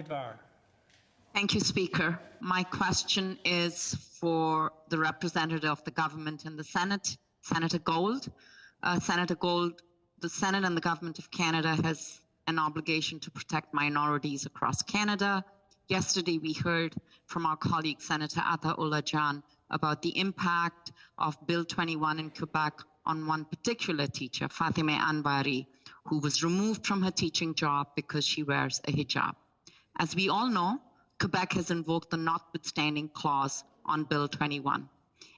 Omidvar. Thank you, Speaker. My question is for the representative of the government in the Senate, Senator Gold. Senator Gold, the Senate and the Government of Canada has an obligation to protect minorities across Canada. Yesterday, we heard from our colleague, Senator Ata Olajan, about the impact of Bill 21 in Quebec on one particular teacher, Fatima Anbari, who was removed from her teaching job because she wears a hijab. As we all know, Quebec has invoked the notwithstanding clause on Bill 21.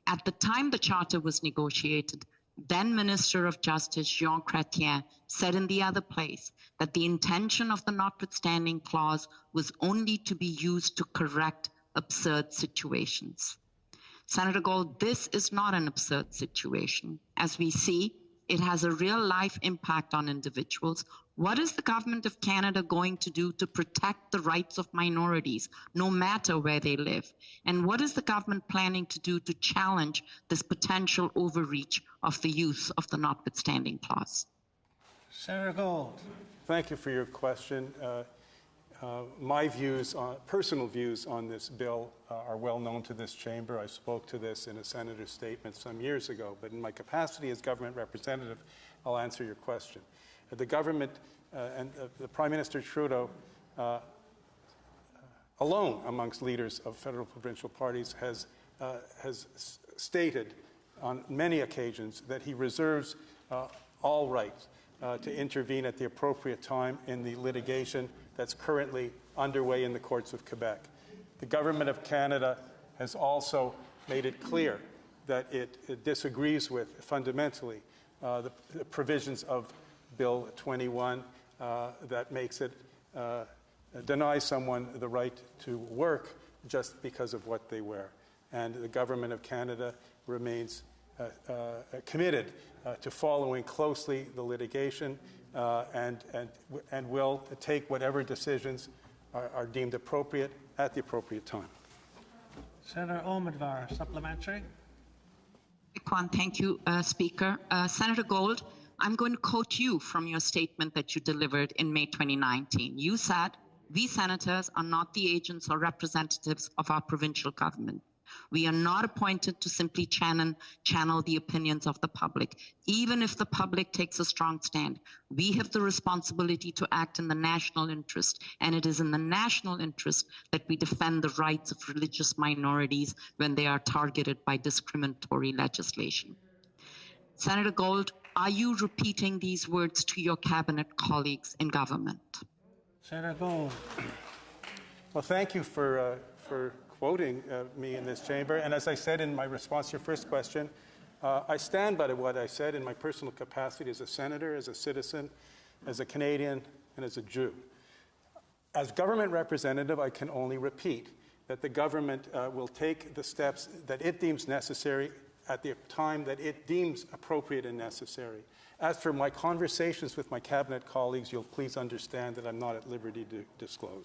At the time the charter was negotiated, then Minister of Justice Jean Chrétien said in the other place that the intention of the notwithstanding clause was only to be used to correct absurd situations. Senator Gold, this is not an absurd situation. As we see, it has a real life impact on individuals. What is the Government of Canada going to do to protect the rights of minorities, no matter where they live? And what is the government planning to do to challenge this potential overreach of the use of the notwithstanding clause? Senator Gold. Thank you for your question. My views, personal views on this bill are well known to this chamber. I spoke to this in a senator's statement some years ago, but in my capacity as government representative, I'll answer your question. The government and the Prime Minister Trudeau, alone amongst leaders of federal provincial parties, has stated on many occasions that he reserves all rights to intervene at the appropriate time in the litigation that's currently underway in the courts of Quebec. The Government of Canada has also made it clear that it disagrees with, fundamentally, the provisions of Bill 21 that makes it denies someone the right to work just because of what they wear. And the Government of Canada remains committed to following closely the litigation and will take whatever decisions are deemed appropriate at the appropriate time. Senator Omidvar, supplementary. Thank you, Speaker. Senator Gold, I'm going to quote you from your statement that you delivered in May 2019. You said, "We senators are not the agents or representatives of our provincial government. We are not appointed to simply channel the opinions of the public. Even if the public takes a strong stand, we have the responsibility to act in the national interest, and it is in the national interest that we defend the rights of religious minorities when they are targeted by discriminatory legislation." Senator Gold, are you repeating these words to your cabinet colleagues in government? Senator Gold. Well, thank you for quoting me in this chamber. And as I said in my response to your first question, I stand by what I said in my personal capacity as a senator, as a citizen, as a Canadian, and as a Jew. As government representative, I can only repeat that the government will take the steps that it deems necessary at the time that it deems appropriate and necessary. As for my conversations with my cabinet colleagues, you'll please understand that I'm not at liberty to disclose.